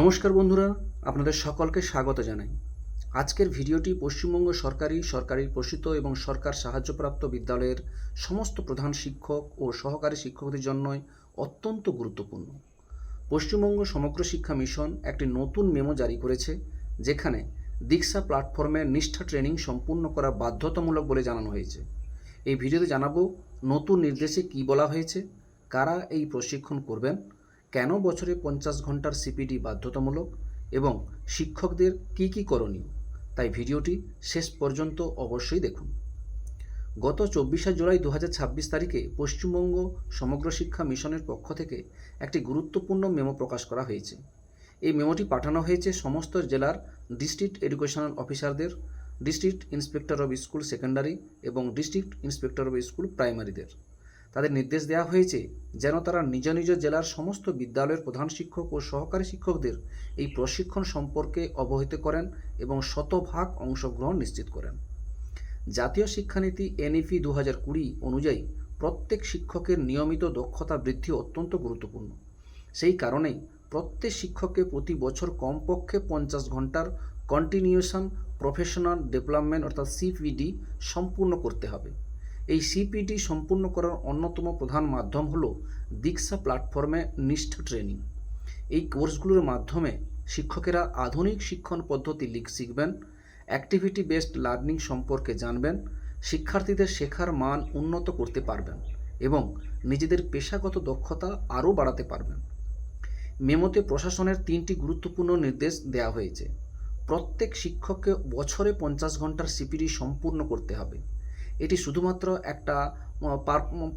নমস্কার বন্ধুরা, আপনাদের সকলকে স্বাগত জানাই। আজকের ভিডিওটি পশ্চিমবঙ্গ সরকারি পোষিত এবং সরকার সাহায্যপ্রাপ্ত বিদ্যালয়ের সমস্ত প্রধান শিক্ষক ও সহকারী শিক্ষকদের জন্যই অত্যন্ত গুরুত্বপূর্ণ। পশ্চিমবঙ্গ সমগ্র শিক্ষা মিশন একটি নতুন মেমো জারি করেছে, যেখানে দীক্ষা প্ল্যাটফর্মে নিষ্ঠা ট্রেনিং সম্পূর্ণ করা বাধ্যতামূলক বলে জানানো হয়েছে। এই ভিডিওতে জানাবো নতুন নির্দেশে কী বলা হয়েছে, কারা এই প্রশিক্ষণ করবেন, কেন বছরে 50 ঘন্টার সিপিডি বাধ্যতামূলক এবং শিক্ষকদের কি কি করণীয়। তাই ভিডিওটি শেষ পর্যন্ত অবশ্যই দেখুন। গত 24শে জুলাই 2026 তারিখে পশ্চিমবঙ্গ সমগ্র শিক্ষা মিশনের পক্ষ থেকে একটি গুরুত্বপূর্ণ মেমো প্রকাশ করা হয়েছে। এই মেমোটি পাঠানো হয়েছে সমস্ত জেলার ডিস্ট্রিক্ট এডুকেশনাল অফিসারদের, district inspector of school secondary এবং ডিস্ট্রিক্ট ইন্সপেক্টর অফ স্কুল প্রাইমারিদের। তাদের নির্দেশ দেওয়া হয়েছে যেন তারা নিজ নিজ জেলার সমস্ত বিদ্যালয়ের প্রধান শিক্ষক ও সহকারী শিক্ষকদের এই প্রশিক্ষণ সম্পর্কে অবহিত করেন এবং শতভাগ অংশগ্রহণ নিশ্চিত করেন। জাতীয় শিক্ষানীতি NEP 2020 অনুযায়ী প্রত্যেক শিক্ষকের নিয়মিত দক্ষতা বৃদ্ধি অত্যন্ত গুরুত্বপূর্ণ। সেই কারণেই প্রত্যেক শিক্ষককে প্রতি বছর কমপক্ষে 50 ঘন্টার কন্টিনিউশন প্রফেশনাল ডেভেলপমেন্ট অর্থাৎ CPD সম্পূর্ণ করতে হবে। এই CPD সম্পূর্ণ করার অন্যতম প্রধান মাধ্যম হলো দীক্ষা প্ল্যাটফর্মে নিষ্ঠা ট্রেনিং। এই কোর্সগুলোর মাধ্যমে শিক্ষকেরা আধুনিক শিক্ষণ পদ্ধতি শিখবেন, অ্যাক্টিভিটি বেসড লার্নিং সম্পর্কে জানবেন, শিক্ষার্থীদের শেখার মান উন্নত করতে পারবেন এবং নিজেদের পেশাগত দক্ষতা আরও বাড়াতে পারবেন। মেমোতে প্রশাসনের 3টি গুরুত্বপূর্ণ নির্দেশ দেওয়া হয়েছে। প্রত্যেক শিক্ষককে বছরে 50 ঘন্টার CPD সম্পূর্ণ করতে হবে। এটি শুধুমাত্র একটা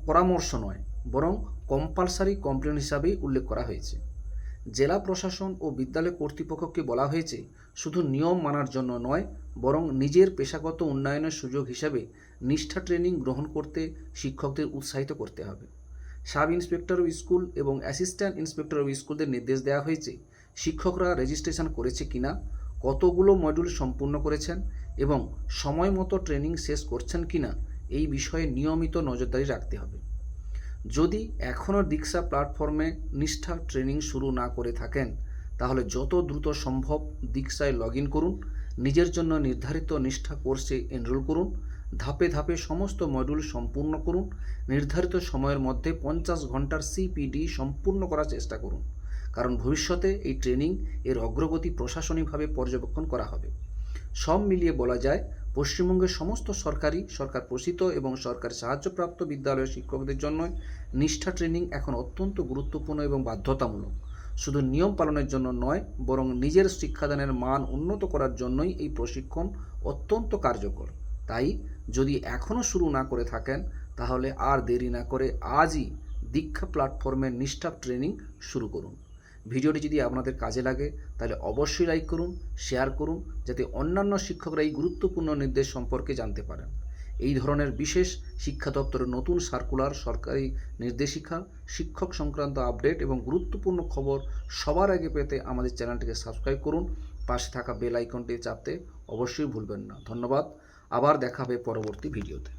পরামর্শ নয়, বরং কম্পালসারি কমপ্লেন হিসাবেই উল্লেখ করা হয়েছে। জেলা প্রশাসন ও বিদ্যালয় কর্তৃপক্ষকে বলা হয়েছে শুধু নিয়ম মানার জন্য নয়, বরং নিজের পেশাগত উন্নয়নের সুযোগ হিসাবে নিষ্ঠা ট্রেনিং গ্রহণ করতে শিক্ষকদের উৎসাহিত করতে হবে। সাব ইন্সপেক্টর অফ স্কুল এবং অ্যাসিস্ট্যান্ট ইন্সপেক্টর অফ স্কুলদের নির্দেশ দেওয়া হয়েছে শিক্ষকরা রেজিস্ট্রেশন করেছে কিনা, কতগুলো মডিউল সম্পূর্ণ করেছেন এবং সময় মতো ট্রেনিং শেষ করছেন কিনা এই বিষয়ে নিয়মিত নজরদারি রাখতে হবে। যদি এখনও দীক্ষা প্ল্যাটফর্মে নিষ্ঠা ট্রেনিং শুরু না করে থাকেন, তাহলে যত দ্রুত সম্ভব দীক্ষায় লগ ইন করুন, নিজের জন্য নির্ধারিত নিষ্ঠা কোর্সে এনরোল করুন, ধাপে ধাপে সমস্ত মডিউল সম্পূর্ণ করুন, নির্ধারিত সময়ের মধ্যে 50 ঘন্টার CPD সম্পূর্ণ করার চেষ্টা করুন, কারণ ভবিষ্যতে এই ট্রেনিং এর অগ্রগতি প্রশাসনিকভাবে পর্যবেক্ষণ করা হবে। সব মিলিয়ে বলা যায়, পশ্চিমবঙ্গের সমস্ত সরকার পোষিত এবং সরকার সাহায্যপ্রাপ্ত বিদ্যালয়ের শিক্ষকদের জন্য নিষ্ঠা ট্রেনিং এখন অত্যন্ত গুরুত্বপূর্ণ এবং বাধ্যতামূলক। শুধু নিয়ম পালনের জন্য নয়, বরং নিজের শিক্ষাদানের মান উন্নত করার জন্যই এই প্রশিক্ষণ অত্যন্ত কার্যকর। তাই যদি এখনও শুরু না করে থাকেন, তাহলে আর দেরি না করে আজই দীক্ষা প্ল্যাটফর্মের নিষ্ঠা ট্রেনিং শুরু করুন। ভিডিওটি যদি আপনাদের কাজে লাগে তাহলে অবশ্যই লাইক করুন, শেয়ার করুন, যাতে অন্যান্য শিক্ষকরা এই গুরুত্বপূর্ণ নির্দেশ সম্পর্কে জানতে পারেন। এই ধরনের বিশেষ শিক্ষা দপ্তরের নতুন সার্কুলার, সরকারি নির্দেশিকা, শিক্ষক সংক্রান্ত আপডেট এবং গুরুত্বপূর্ণ খবর সবার আগে পেতে আমাদের চ্যানেলটিকে সাবস্ক্রাইব করুন। পাশে থাকা বেল আইকনটি চাপতে অবশ্যই ভুলবেন না। ধন্যবাদ। আবার দেখা হবে পরবর্তী ভিডিওতে।